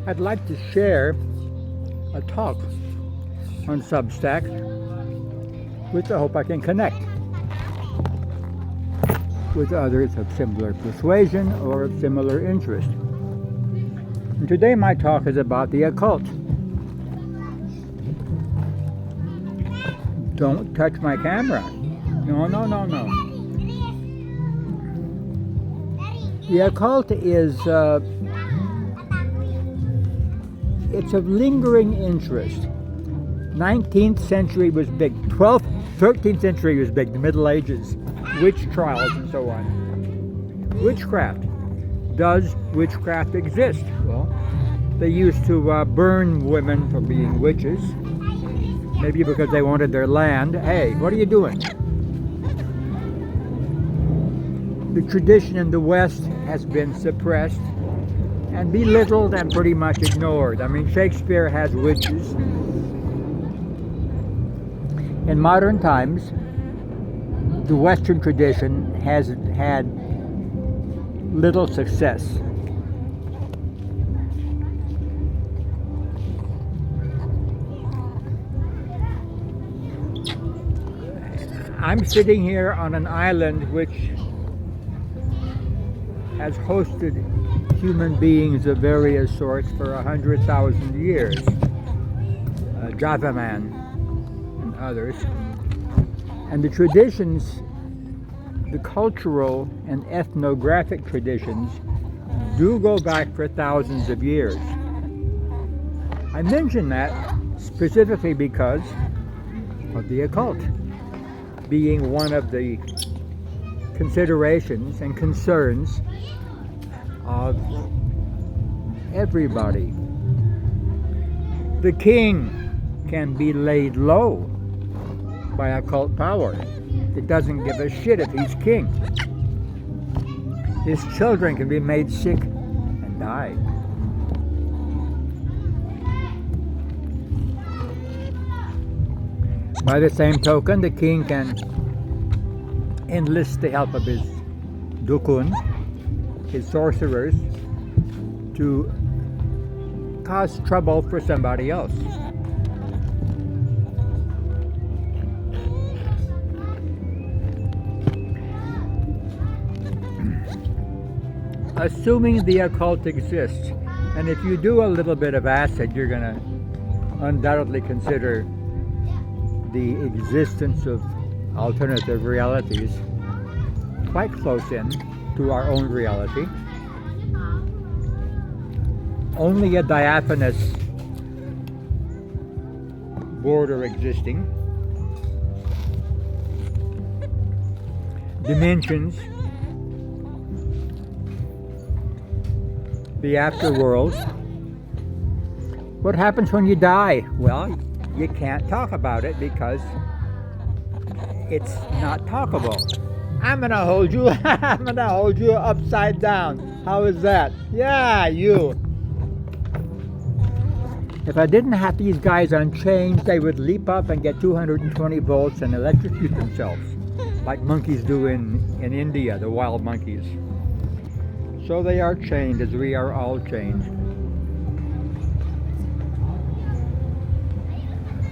I'd like to share a talk on Substack with the hope I can connect with others of similar persuasion or of similar interest. And today my talk is about the occult. Don't touch my camera. No. The occult is it's of lingering interest. 19th century was big. 12th, 13th century was big. The Middle Ages, witch trials and so on. Witchcraft. Does witchcraft exist? Well, they used to burn women for being witches. Maybe because they wanted their land. Hey, what are you doing? The tradition in the West has been suppressed and belittled and pretty much ignored. I mean, Shakespeare has witches. In modern times, the Western tradition has had little success. I'm sitting here on an island which has hosted human beings of various sorts for 100,000 years. Java Man and others. And the traditions, the cultural and ethnographic traditions, do go back for thousands of years. I mention that specifically because of the occult being one of the considerations and concerns of everybody. The king can be laid low by occult power. It doesn't give a shit if he's king. His children can be made sick and die. By the same token, the king can enlist the help of his dukun, his sorcerers, to cause trouble for somebody else. Assuming the occult exists, and if you do a little bit of acid, you're going to undoubtedly consider the existence of alternative realities quite close in to our own reality. Only a diaphanous border existing. Dimensions. The afterworld. What happens when you die? Well, you can't talk about it because it's not talkable. I'm gonna hold you upside down. How is that? Yeah, you. If I didn't have these guys on chains, they would leap up and get 220 volts and electrocute themselves, like monkeys do in India, the wild monkeys. So they are chained as we are all chained.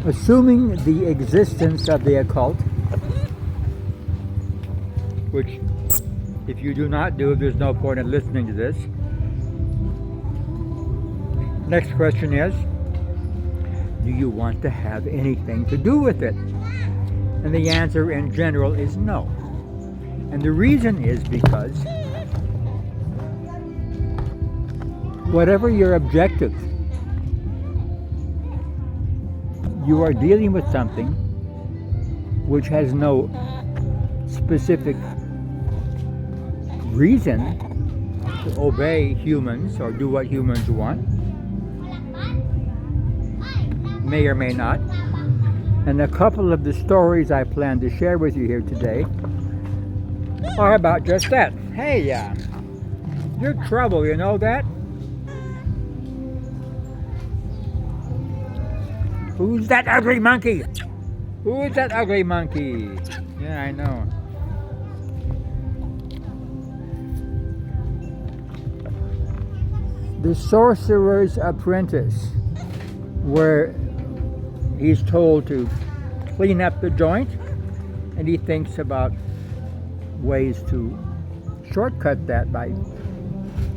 Assuming the existence of the occult, which if you do not do, there's no point in listening to this. Next question is, do you want to have anything to do with it? And the answer in general is no. And the reason is because whatever your objective, you are dealing with something which has no specific reason to obey humans or do what humans want. May or may not. And a couple of the stories I plan to share with you here today are about just that. Hey, you're trouble, you know that? Who's that ugly monkey? Who is that ugly monkey? Yeah, I know. The Sorcerer's Apprentice, where he's told to clean up the joint, and he thinks about ways to shortcut that by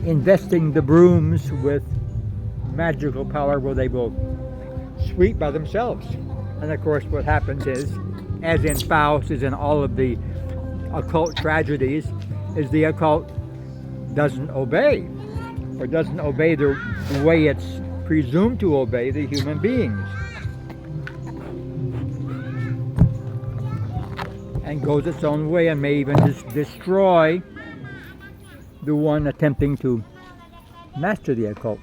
investing the brooms with magical power where they will sweep by themselves. And of course what happens is, as in Faust, as in all of the occult tragedies, is the occult doesn't obey, or doesn't obey the way it's presumed to obey the human beings, and goes its own way and may even destroy the one attempting to master the occult.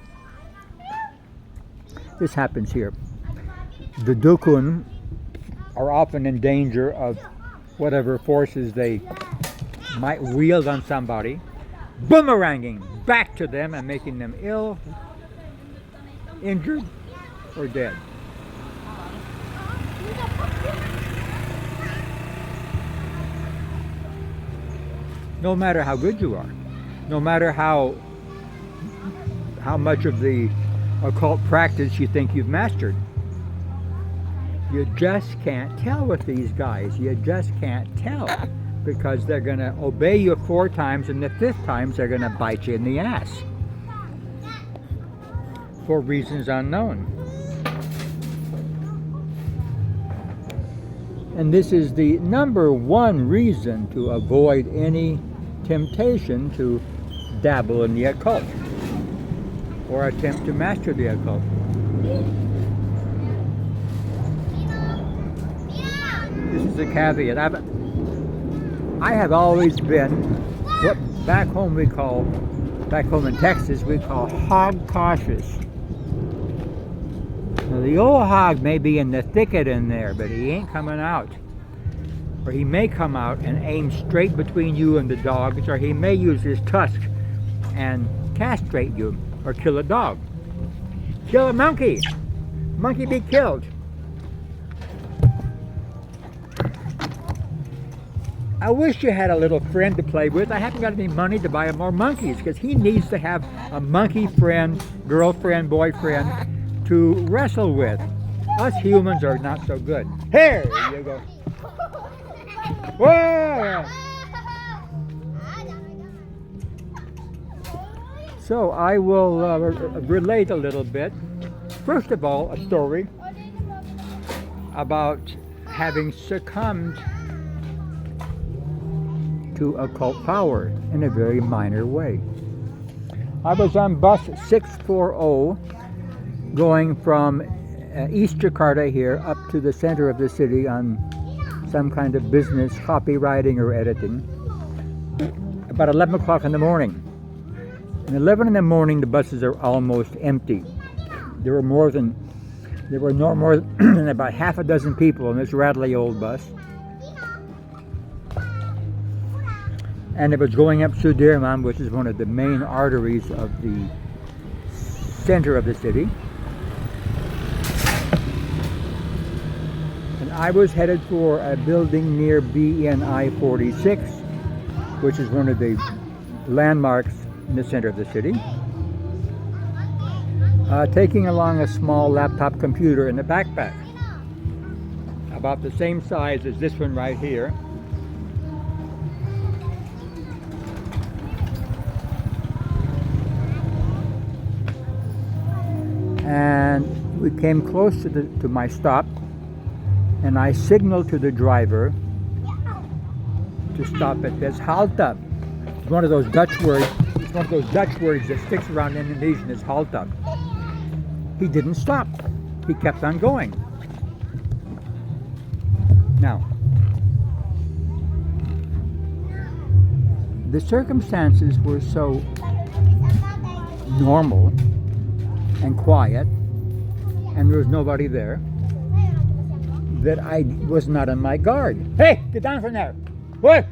This happens here. The Dukun are often in danger of whatever forces they might wield on somebody boomeranging back to them and making them ill, injured, or dead. No matter how good you are, no matter how much of the occult practice you think you've mastered, you just can't tell with these guys. You just can't tell, because they're going to obey you 4 times, and the 5th time they're going to bite you in the ass for reasons unknown. And this is the number 1 reason to avoid any temptation to dabble in the occult or attempt to master the occult. This is a caveat. I have always been what back home in Texas we call hog cautious. Now, the old hog may be in the thicket in there, but he ain't coming out. Or he may come out and aim straight between you and the dogs, or he may use his tusk and castrate you or kill a dog. Kill a monkey. Monkey be killed. I wish you had a little friend to play with. I haven't got any money to buy him more monkeys, because he needs to have a monkey friend, girlfriend, boyfriend to wrestle with. Us humans are not so good. Here you go. Whoa! So I will relate a little bit. First of all, a story about having succumbed to occult power in a very minor way. I was on bus 640 going from East Jakarta here up to the center of the city on some kind of business, copywriting or editing, about 11 o'clock in the morning. At 11 in the morning, the buses are almost empty. There were no more than about half a dozen people in this rattly old bus. And it was going up Sudirman, which is one of the main arteries of the center of the city. And I was headed for a building near BNI 46, which is one of the landmarks in the center of the city. Taking along a small laptop computer in the backpack, about the same size as this one right here. And we came close to my stop, and I signaled to the driver to stop at this halta. It's one of those Dutch words. It's one of those Dutch words that sticks around in Indonesian is halta. He didn't stop. He kept on going. Now, the circumstances were so normal and quiet, and there was nobody there, that I was not on my guard. Hey, get down from there! What?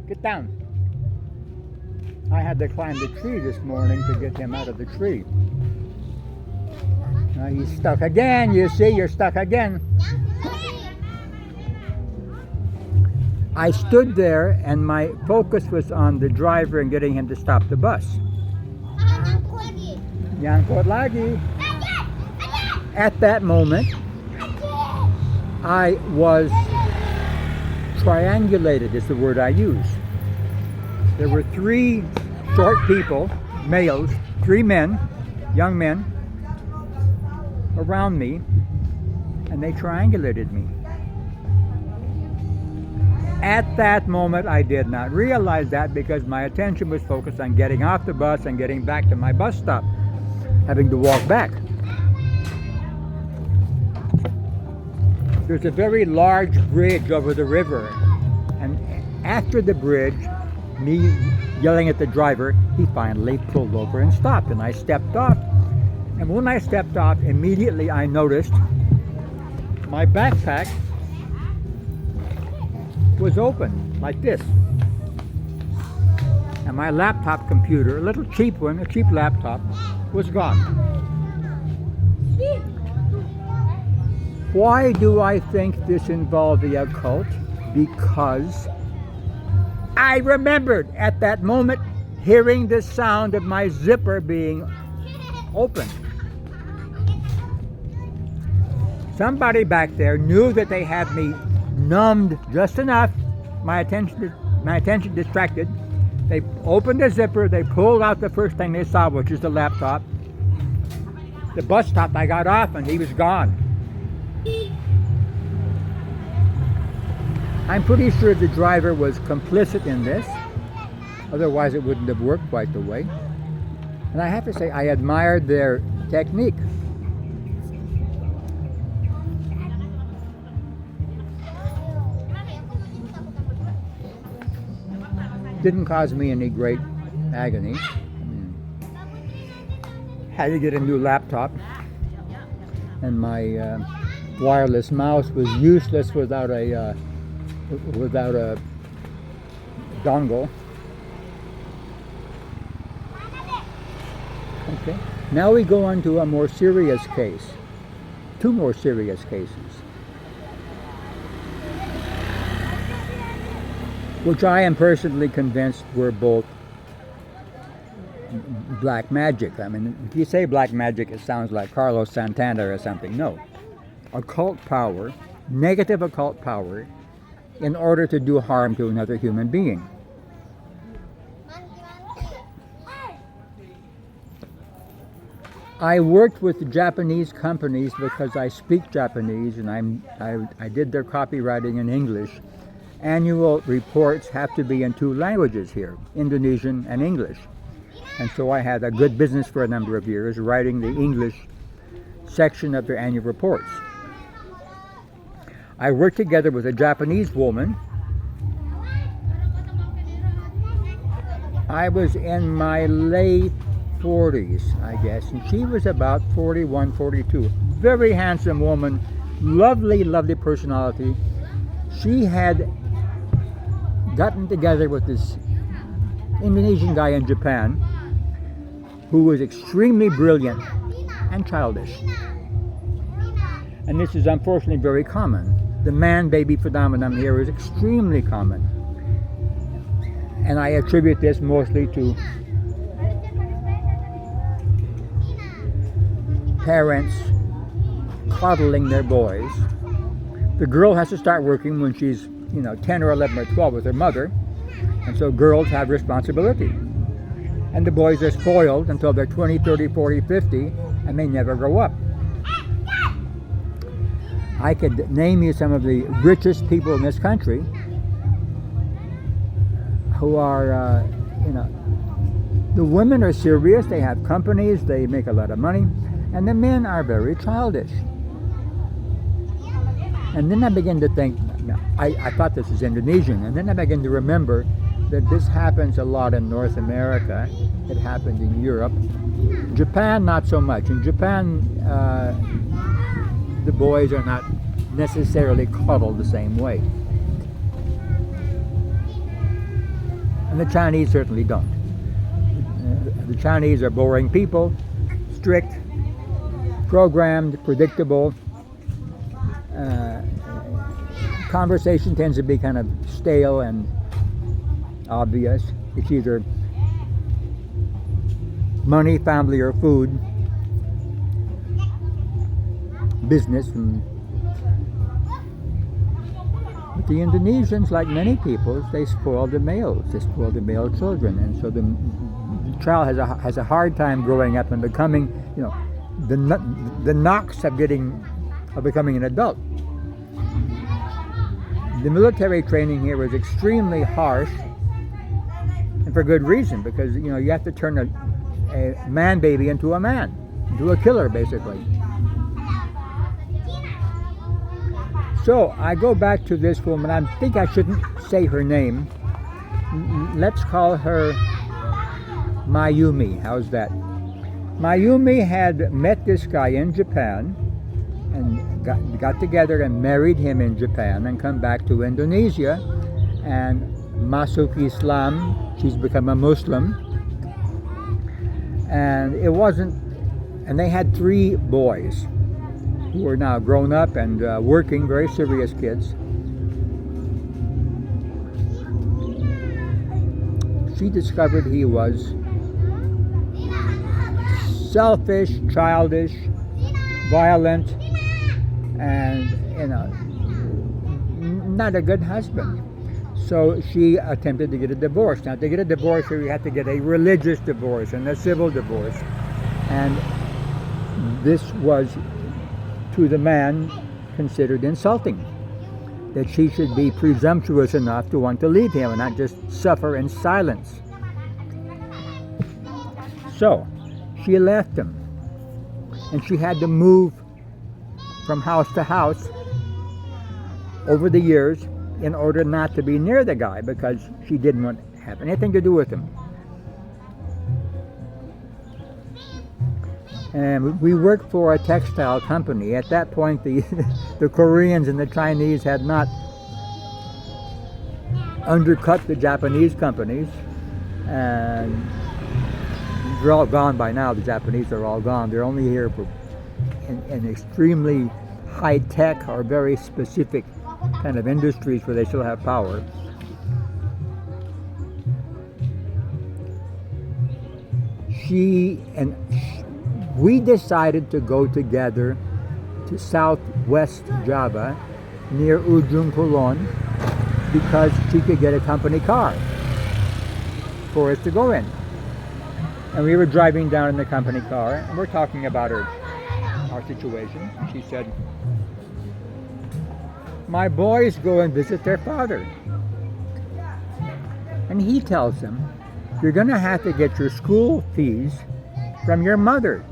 Get down. I had to climb the tree this morning to get him out of the tree. Now he's stuck again, you see, you're stuck again. I stood there and my focus was on the driver and getting him to stop the bus. Nyangkot lagi. At that moment, I was triangulated, is the word I use. There were three short people, males, three men, young men, around me, and they triangulated me. At that moment, I did not realize that because my attention was focused on getting off the bus and getting back to my bus stop, having to walk back. There's a very large bridge over the river, and after the bridge, me yelling at the driver, he finally pulled over and stopped, and I stepped off. And when I stepped off, immediately I noticed my backpack was open, like this. And my laptop computer, a little cheap one, a cheap laptop, was gone. Why do I think this involved the occult? Because I remembered at that moment hearing the sound of my zipper being open. Somebody back there knew that they had me numbed just enough, my attention distracted. They opened the zipper, they pulled out the first thing they saw, which is the laptop. The bus stop, I got off and he was gone. I'm pretty sure the driver was complicit in this, otherwise it wouldn't have worked quite the way. And I have to say, I admired their technique. Didn't cause me any great agony. Had to get a new laptop, and my wireless mouse was useless without a dongle. Okay. Now we go on to a more serious case. Two more serious cases, which I am personally convinced were both black magic. I mean, if you say black magic, it sounds like Carlos Santana or something. No. Occult power, negative occult power, in order to do harm to another human being. I worked with Japanese companies because I speak Japanese and I did their copywriting in English. Annual reports have to be in two languages here, Indonesian and English. And so I had a good business for a number of years writing the English section of their annual reports. I worked together with a Japanese woman. I was in my late 40s, I guess, and she was about 41, 42. Very handsome woman, lovely, lovely personality. She had gotten together with this Indonesian guy in Japan who was extremely brilliant and childish. And this is unfortunately very common. The man-baby phenomenon here is extremely common. And I attribute this mostly to parents coddling their boys. The girl has to start working when she's 10 or 11 or 12 with her mother, and so girls have responsibility. And the boys are spoiled until they're 20, 30, 40, 50, and they never grow up. I could name you some of the richest people in this country who are, the women are serious, they have companies, they make a lot of money, and the men are very childish. And then I begin to think, I thought this was Indonesian, and then I begin to remember that this happens a lot in North America. It happened in Europe. Japan, not so much. In Japan, the boys are not necessarily coddled the same way. And the Chinese certainly don't. The Chinese are boring people, strict, programmed, predictable. Conversation tends to be kind of stale and obvious. It's either money, family, or food. business. But the Indonesians, like many peoples, they spoil the males. They spoil the male children, and so the child has a hard time growing up and becoming, the knocks of becoming an adult. The military training here was extremely harsh, and for good reason, because you have to turn a man baby into a man, into a killer, basically. So I go back to this woman. I think I shouldn't say her name. Let's call her Mayumi. How's that? Mayumi had met this guy in Japan and got together and married him in Japan and come back to Indonesia and masuk Islam. She's become a Muslim. And they had 3 boys who are now grown up and working, very serious kids. She discovered he was selfish, childish, violent, and not a good husband. So she attempted to get a divorce. Now, to get a divorce, you have to get a religious divorce and a civil divorce. And this was, to the man, considered insulting. That she should be presumptuous enough to want to leave him and not just suffer in silence. So, she left him. And she had to move from house to house over the years in order not to be near the guy, because she didn't want to have anything to do with him. And we worked for a textile company. At that point, the Koreans and the Chinese had not undercut the Japanese companies, and they're all gone by now. The Japanese are all gone. They're only here for in extremely high-tech or very specific kind of industries where they still have power. We decided to go together to southwest Java near Ujung Kulon because she could get a company car for us to go in. And we were driving down in the company car and we're talking about our situation. And she said, "My boys go and visit their father. And he tells them, you're going to have to get your school fees from your mother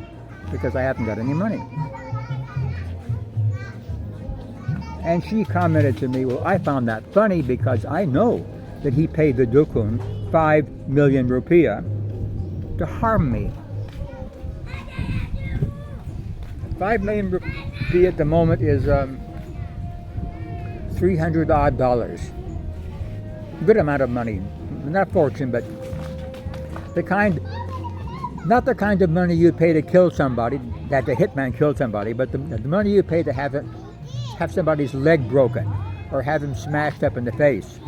because I haven't got any money." And she commented to me, well, I found that funny because I know that he paid the Dukun 5 million rupiah to harm me. 5 million rupiah at the moment is $300 odd. Good amount of money. Not fortune, but not the kind of money you pay to kill somebody, that the hitman killed somebody, but the money you pay to have somebody's leg broken or have him smashed up in the face,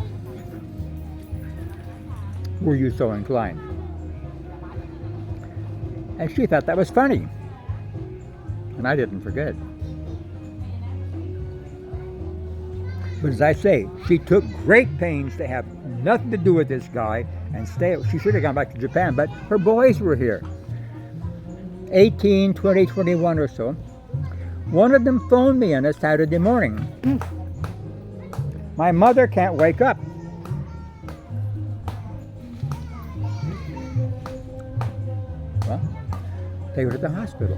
were you so inclined. And she thought that was funny. And I didn't forget. But as I say, she took great pains to have nothing to do with this guy and stay. She should have gone back to Japan, but her boys were here. 18, 20, 21 or so. One of them phoned me on a Saturday morning. My mother can't wake up. Well, they were at the hospital.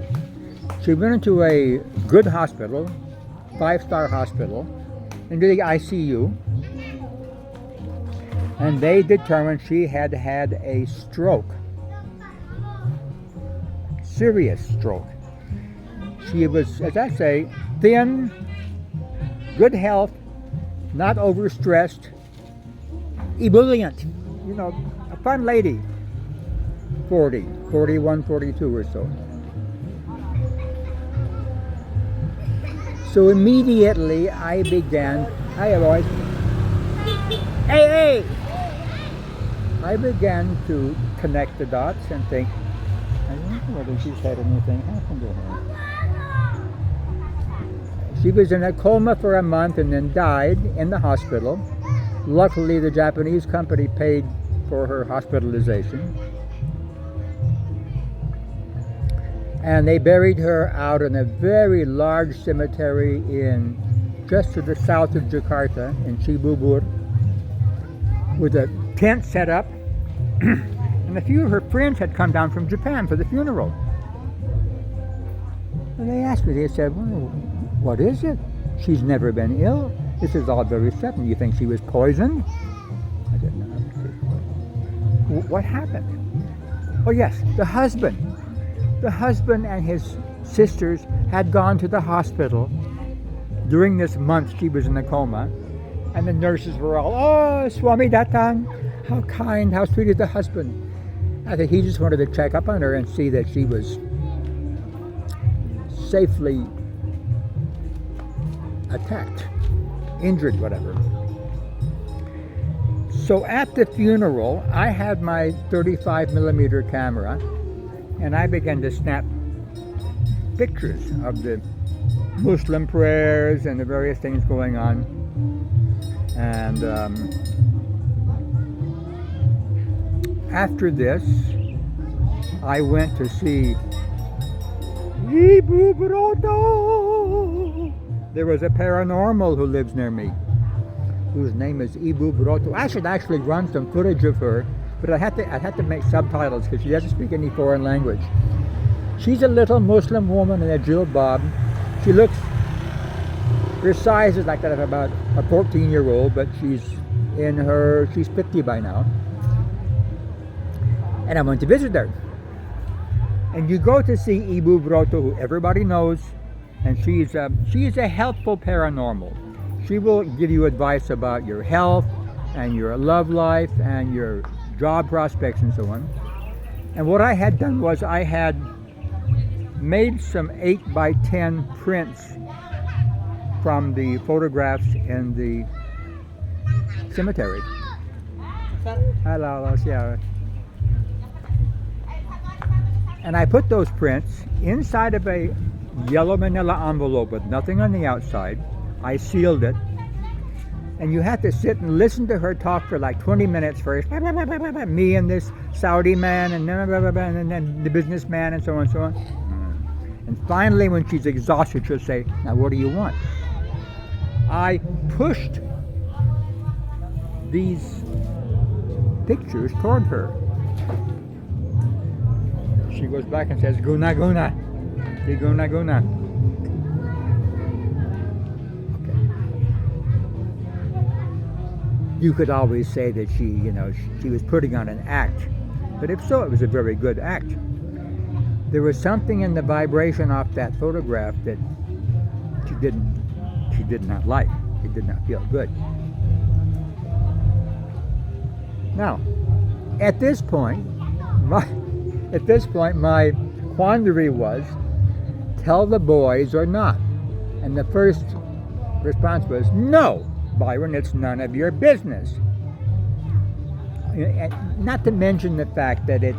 She went into a good hospital, 5-star hospital, into the ICU, and they determined she had had a stroke. Serious stroke. She was, as I say, thin, good health, not overstressed, ebullient, a fun lady. 40, 41, 42 or so. So immediately I began to connect the dots and think, I wonder whether she's had anything happen to her. She was in a coma for a month and then died in the hospital. Luckily, the Japanese company paid for her hospitalization. And they buried her out in a very large cemetery just to the south of Jakarta, in Cibubur, with a tent set up. And a few of her friends had come down from Japan for the funeral. And they asked me, they said, well, what is it? She's never been ill. This is all very sudden. You think she was poisoned? I said, no. What happened? Oh yes, the husband and his sisters had gone to the hospital during this month she was in a coma. And the nurses were all, oh, Swami Datang, how kind, how sweet is the husband. I think he just wanted to check up on her and see that she was safely attacked, injured, whatever. So at the funeral, I had my 35mm camera and I began to snap pictures of the Muslim prayers and the various things going on. And after this, I went to see Ibu Broto. There was a paranormal who lives near me, whose name is Ibu Broto. I should actually run some footage of her, but I'd have to make subtitles because she doesn't speak any foreign language. She's a little Muslim woman in a jilbab. Her size is like that of about a 14-year-old, but she's 50 by now. And I went to visit her. And you go to see Ibu Broto, who everybody knows, and she is a helpful paranormal. She will give you advice about your health and your love life and your job prospects and so on. And what I had done was I had made some 8x10 prints from the photographs in the cemetery. Hello, yeah. And I put those prints inside of a yellow manila envelope with nothing on the outside. I sealed it. And you had to sit and listen to her talk for like 20 minutes first. Me and this Saudi man and then the businessman and so on and so on. And finally, when she's exhausted, she'll say, now what do you want? I pushed these pictures toward her. She goes back and says, Guna Guna. Guna Guna. Okay. You could always say that she was putting on an act. But if so, it was a very good act. There was something in the vibration off that photograph that she did not like. It did not feel good. Now, at this point, my quandary was, tell the boys or not. And the first response was, no, Byron, it's none of your business. Not to mention the fact that it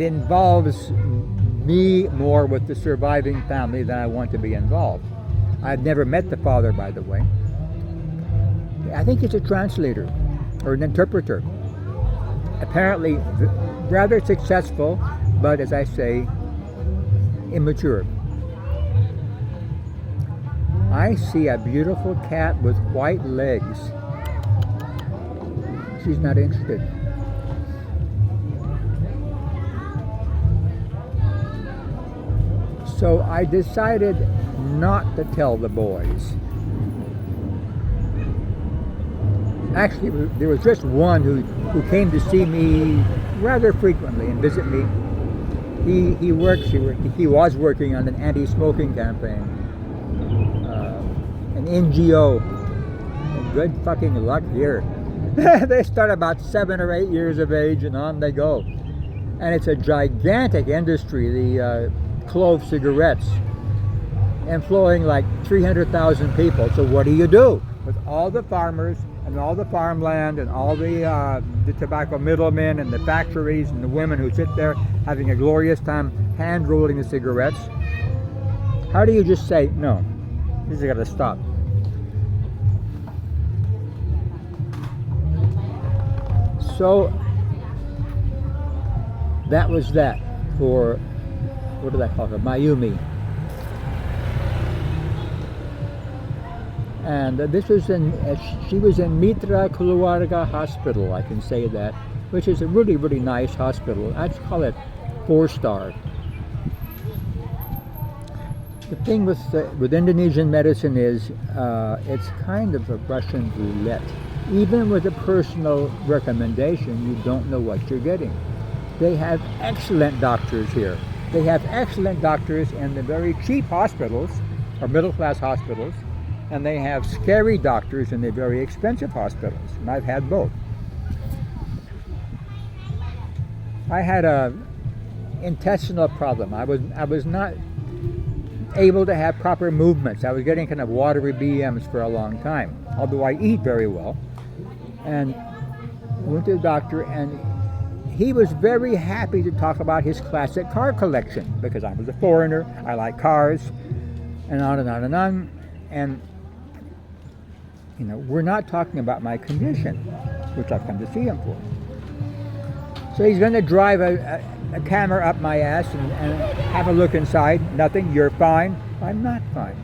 involves me more with the surviving family than I want to be involved. I've never met the father, by the way. I think he's a translator or an interpreter. Apparently rather successful, but as I say, immature. I see a beautiful cat with white legs. She's not interested. So I decided not to tell the boys. Actually, there was just one who came to see me rather frequently and visit me. He was working on an anti-smoking campaign, an NGO. And good fucking luck here. They start about 7 or 8 years of age and on they go. And it's a gigantic industry, the clove cigarettes, employing like 300,000 people. So what do you do with all the farmers and all the farmland and all the tobacco middlemen and the factories and the women who sit there having a glorious time hand rolling the cigarettes? How do you just say, no, this has got to stop? So that was that for, what did I call her? Mayumi. And this was she was in Mitra Keluarga Hospital, I can say that, which is a really, really nice hospital. I'd call it 4-star. The thing with Indonesian medicine is it's kind of a Russian roulette. Even with a personal recommendation, you don't know what you're getting. They have excellent doctors here. They have excellent doctors in the very cheap hospitals, or middle-class hospitals, and they have scary doctors in the very expensive hospitals, and I've had both. I had a intestinal problem. I was not able to have proper movements. I was getting kind of watery BMs for a long time, although I eat very well. And went to the doctor, and he was very happy to talk about his classic car collection, because I was a foreigner, I like cars, and on and on and on. And you know, we're not talking about my condition, which I've come to see him for. So he's going to drive a camera up my ass and have a look inside. Nothing, you're fine. I'm not fine.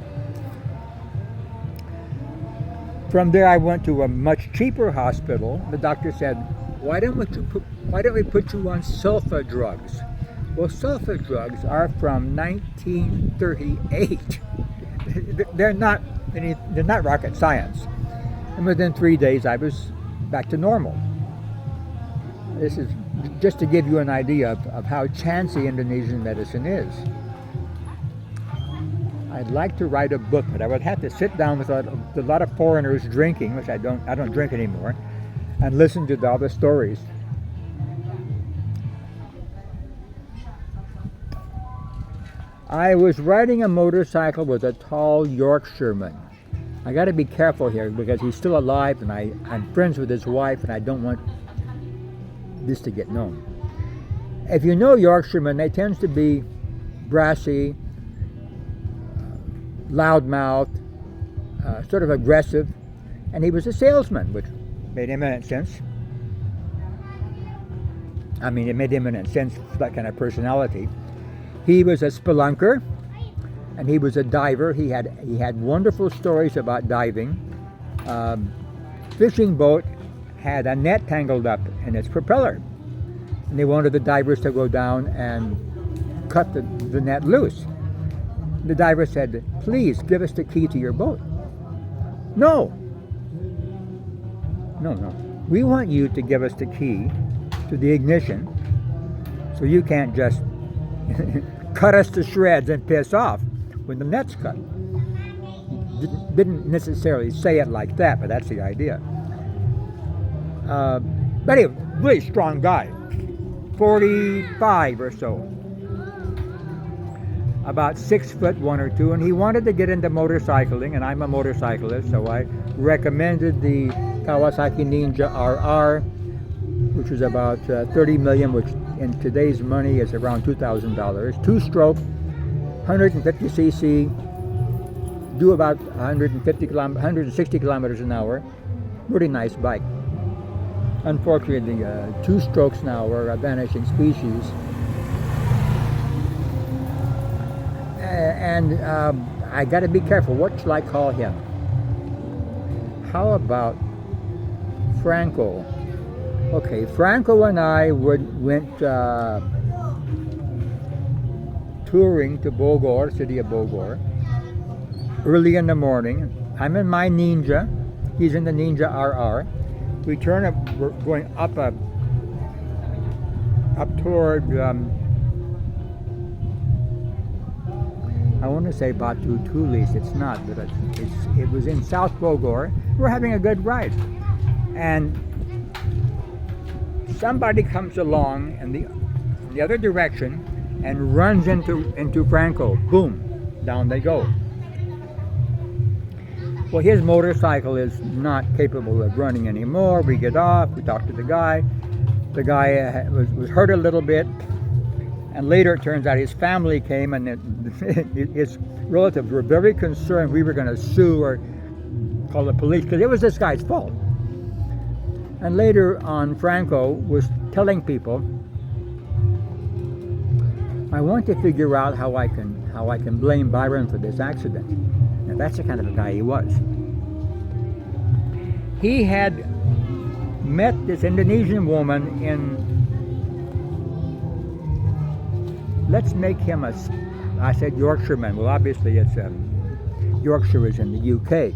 From there I went to a much cheaper hospital. The doctor said, why don't we put you on sulfa drugs? Well, sulfa drugs are from 1938. They're not rocket science. And within 3 days I was back to normal. This is just to give you an idea of how chancy Indonesian medicine is. I'd like to write a book, but I would have to sit down with a lot of foreigners drinking, which I don't drink anymore, and listen to all the stories. I was riding a motorcycle with a tall Yorkshireman. I got to be careful here because he's still alive, and I'm friends with his wife, and I don't want this to get known. If you know Yorkshiremen, they tend to be brassy, loudmouthed, sort of aggressive, and he was a salesman, which made eminent sense. I mean, it made eminent sense for that kind of personality. He was a spelunker, and he was a diver. He had wonderful stories about diving. Fishing boat had a net tangled up in its propeller, and they wanted the divers to go down and cut the net loose. The diver said, please give us the key to your boat. No, we want you to give us the key to the ignition, so you can't just cut us to shreds and piss off when the net's cut. Didn't necessarily say it like that, but that's the idea. But anyway, really strong guy, 45 or so, about 6'1" or 2, and he wanted to get into motorcycling, and I'm a motorcyclist, so I recommended the Kawasaki Ninja RR, which was about 30 million, which in today's money is around $2,000. 2-stroke, 150cc, do about 160 kilometers an hour. Really nice bike. Unfortunately, 2-strokes now are a vanishing species. And I got to be careful. What shall I call him? How about Franco? Okay, Franco and I went touring to Bogor, city of Bogor, early in the morning. I'm in my Ninja. He's in the Ninja RR. We're going up toward I want to say Batu Tulis. It's not, but it was in South Bogor. We're having a good ride, and somebody comes along in the other direction and runs into Franco. Boom, down they go. Well, his motorcycle is not capable of running anymore. We get off, we talk to the guy. The guy was hurt a little bit, And later it turns out his family came, and his relatives were very concerned we were going to sue or call the police because it was this guy's fault. And later on, Franco was telling people, I want to figure out how I can blame Byron for this accident. And that's the kind of a guy he was. He had met this Indonesian woman in, let's make him I said Yorkshireman. Well, obviously it's Yorkshire is in the UK.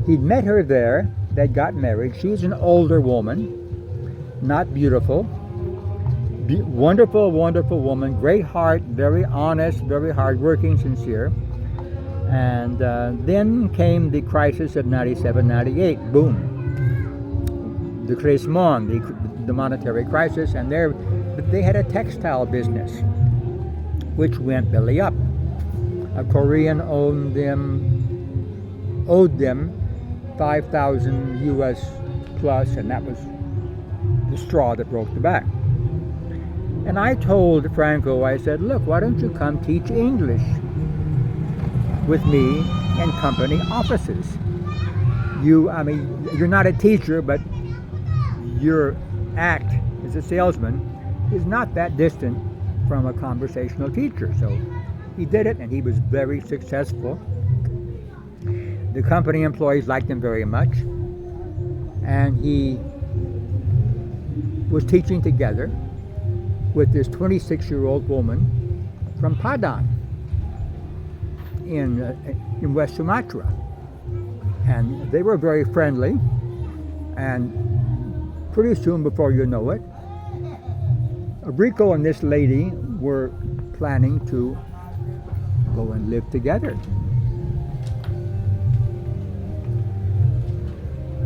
He'd met her there. They got married. She's an older woman, not beautiful. Wonderful, wonderful woman, great heart, very honest, very hardworking, sincere. And then came the crisis of 97, 98. Boom. The Crismon, the monetary crisis, and they had a textile business, which went belly up. A Korean owed them 5,000 US plus, and that was the straw that broke the back. And I told Franco, I said, look, why don't you come teach English with me in company offices? You're not a teacher, but your act as a salesman is not that distant from a conversational teacher. So he did it, and he was very successful. The company employees liked him very much, and he was teaching together with this 26-year-old woman from Padang in West Sumatra. And they were very friendly, and pretty soon, before you know it, Rico and this lady were planning to go and live together.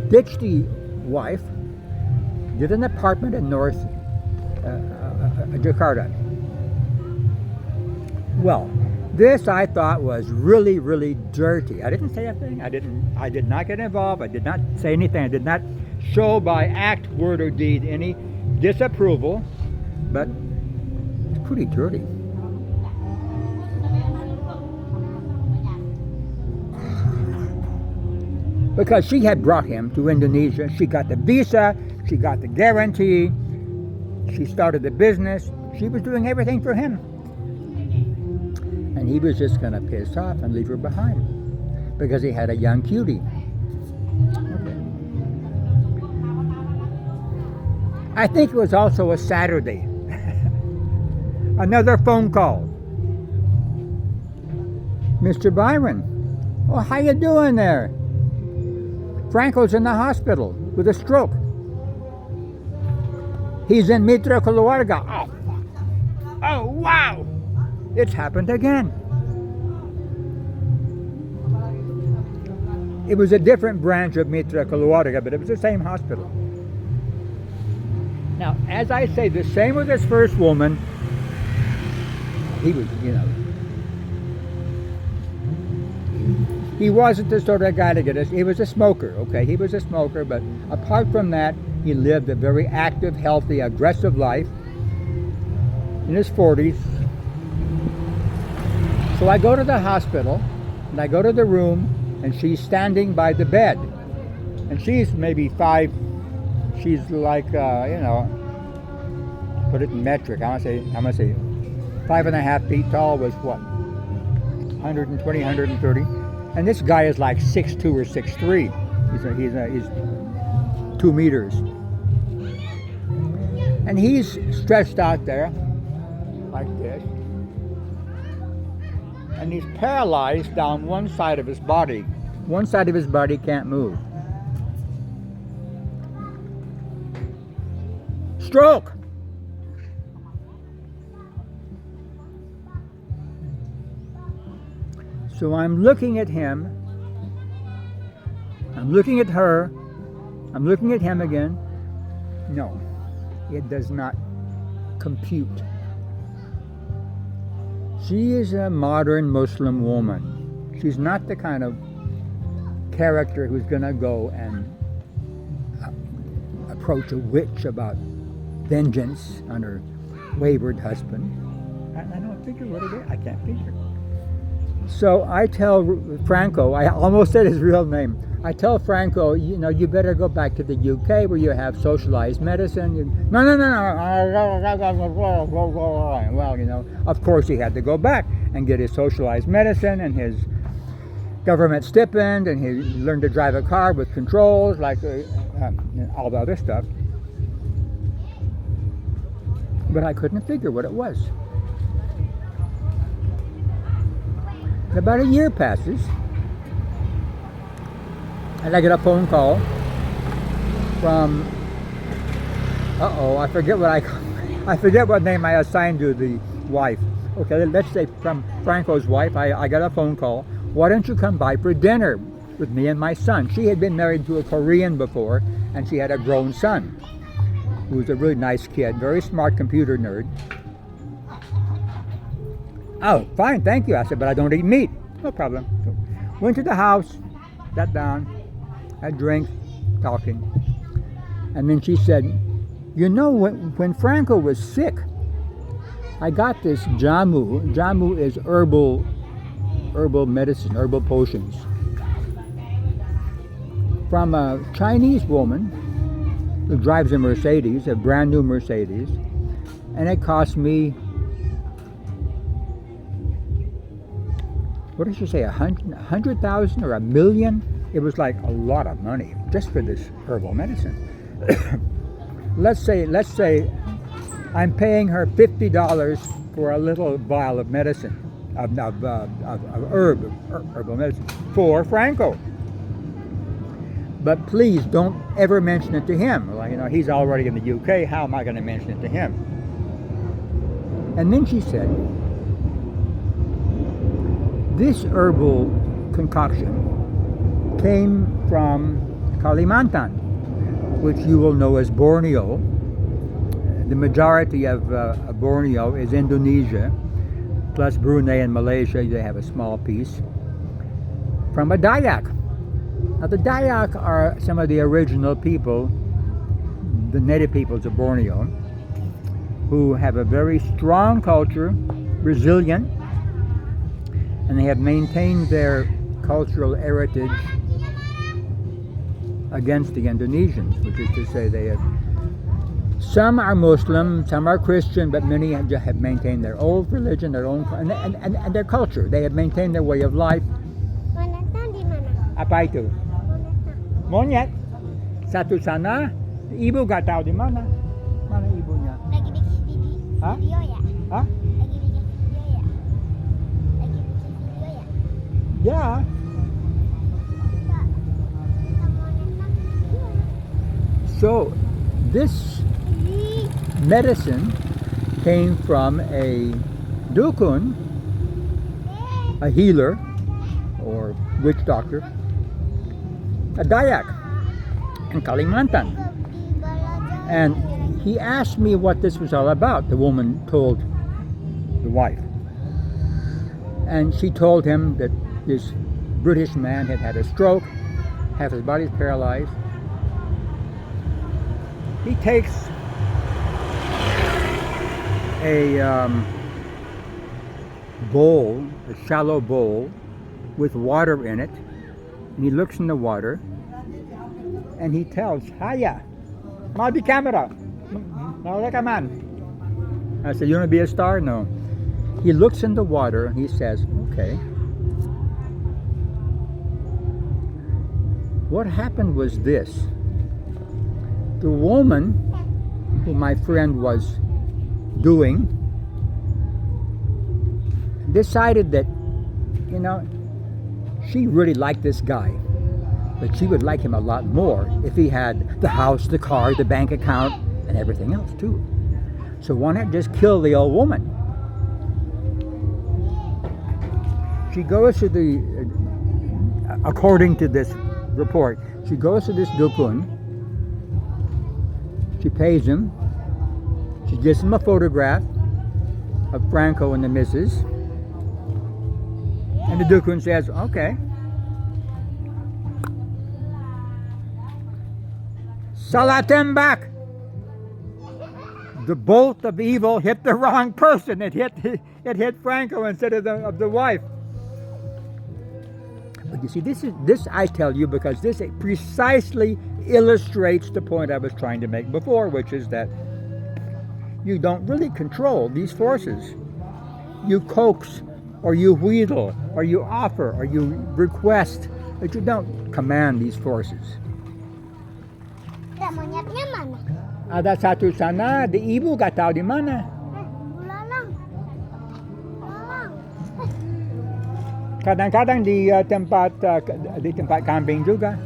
Ditched the wife, did an apartment in North Jakarta. Well, this I thought was really, really dirty. I didn't say a thing. I did not get involved. I did not say anything. I did not show by act, word, or deed any disapproval, but it's pretty dirty. Because she had brought him to Indonesia. She got the visa, she got the guarantee, she started the business, she was doing everything for him. And he was just going to piss off and leave her behind because he had a young cutie. Okay. I think it was also a Saturday. Another phone call. Mr. Byron, oh, how you doing there? Franco's in the hospital with a stroke. He's in Mitra Keluarga. Oh, wow! It's happened again. It was a different branch of Mitra Keluarga, but it was the same hospital. Now, as I say, the same with this first woman. He was, he wasn't the sort of guy to get us. He was a smoker, okay? He was a smoker, but apart from that, he lived a very active, healthy, aggressive life in his 40s. So I go to the hospital, and I go to the room, and she's standing by the bed. And she's maybe she's like, put it in metric, I'm gonna say 5.5 feet tall was what? 120, 130. And this guy is like 6'2 or 6'3. He's 2 meters. And he's stretched out there like this. And he's paralyzed down one side of his body. One side of his body can't move. Stroke! So I'm looking at him, I'm looking at her, I'm looking at him again. No, it does not compute. She is a modern Muslim woman. She's not the kind of character who's going to go and approach a witch about vengeance on her wayward husband. I don't figure what it is. I can't figure. So I tell Franco, I almost said his real name. I tell Franco, you know, you better go back to the UK where you have socialized medicine. No. Well, you know, of course he had to go back and get his socialized medicine and his government stipend, and he learned to drive a car with controls, like all the other stuff. But I couldn't figure what it was. About a year passes, and I get a phone call from, I forget what name I assigned to the wife. Okay, let's say from Franco's wife. I got a phone call. Why don't you come by for dinner with me and my son? She had been married to a Korean before, and she had a grown son who was a really nice kid, very smart computer nerd. Oh, fine, thank you. I said, but I don't eat meat. No problem. So went to the house, sat down, had drinks, talking. And then she said, you know, when Franco was sick, I got this jamu. Jamu is herbal medicine, herbal potions, from a Chinese woman who drives a Mercedes, a brand new Mercedes, and it cost me, what did she say, 100,000 or $1 million? It was like a lot of money just for this herbal medicine. Let's say I'm paying her $50 for a little vial of medicine, of herbal medicine for Franco. But please don't ever mention it to him. Like, you know, he's already in the UK. How am I going to mention it to him? And then she said, this herbal concoction came from Kalimantan, which you will know as Borneo. The majority of Borneo is Indonesia, plus Brunei and Malaysia. They have a small piece. From a Dayak. Now the Dayak are some of the original people, the native peoples of Borneo, who have a very strong culture, resilient, and they have maintained their cultural heritage against the Indonesians, which is to say they have, some are Muslim, some are Christian, but many have maintained their old religion, their own, and their culture. They have maintained their way of life. Monetnya di mana? Apa itu? Monetnya. Monyet. Satu sana, ibu gak tahu di mana. Mana ibunya? Lagi bikin Hah? video ya? Hah? Lagi bikin video ya? Lagi bikin video ya? Yeah. So, this medicine came from a dukun, a healer or witch doctor, a Dayak in Kalimantan. And he asked me what this was all about. The woman told the wife. And she told him that this British man had had a stroke, half his body's paralyzed. He takes a bowl, a shallow bowl with water in it, and he looks in the water and he tells, Haya, mal di camera. Come on. I said, you want to be a star? No. He looks in the water and he says, okay. What happened was this. The woman who my friend was doing decided that, you know, she really liked this guy, but she would like him a lot more if he had the house, the car, the bank account, and everything else too. So why not just kill the old woman? She goes to the, according to this report, she goes to this dukun. She pays him. She gives him a photograph of Franco and the missus. And the dukun says, okay. Salah tembak. the bolt of evil hit the wrong person. It hit Franco instead of the wife. But you see, this I tell you because this precisely illustrates the point I was trying to make before, which is that you don't really control these forces. You coax, or you wheedle, or you offer, or you request, but you don't command these forces. Monyetnya mana? Ada satu sana, di ibu gak tahu di mana. Bulalang. Bulalang. Kadang-kadang di tempat kambing juga.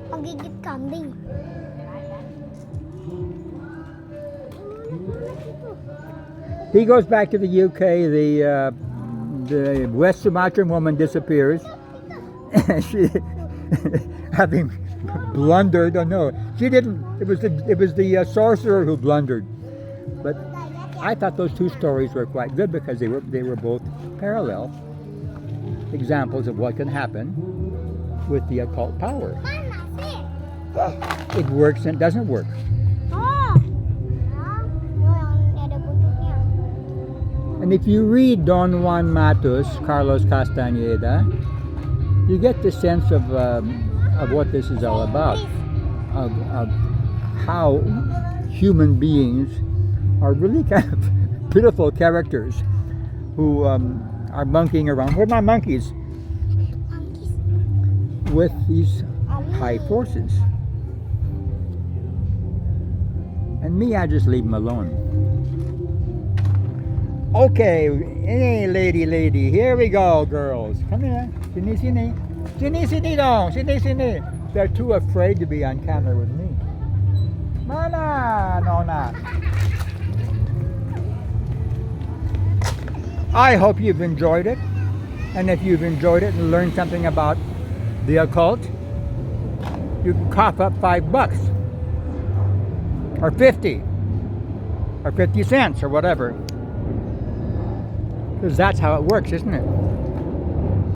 Penggigit kambing. He goes back to the UK. The West Sumatran woman disappears. She, having blundered, oh no, she didn't. It was the sorcerer who blundered. But I thought those two stories were quite good because they were both parallel examples of what can happen with the occult power. Mana sih? It works and it doesn't work. Oh. Yang ada buntutnya. And if you read Don Juan Matus, Carlos Castaneda, you get the sense of what this is all about, of how human beings are really kind of pitiful characters who are monkeying around. Where are my monkeys? With these high forces. And me, I just leave them alone. Okay, hey, lady, here we go, girls. Come here. Sini dong. Sini. They're too afraid to be on camera with me. Mana, Nona. I hope you've enjoyed it. And if you've enjoyed it and learned something about the occult, you can cough up $5 or 50 or 50 cents or whatever. Because that's how it works, isn't it?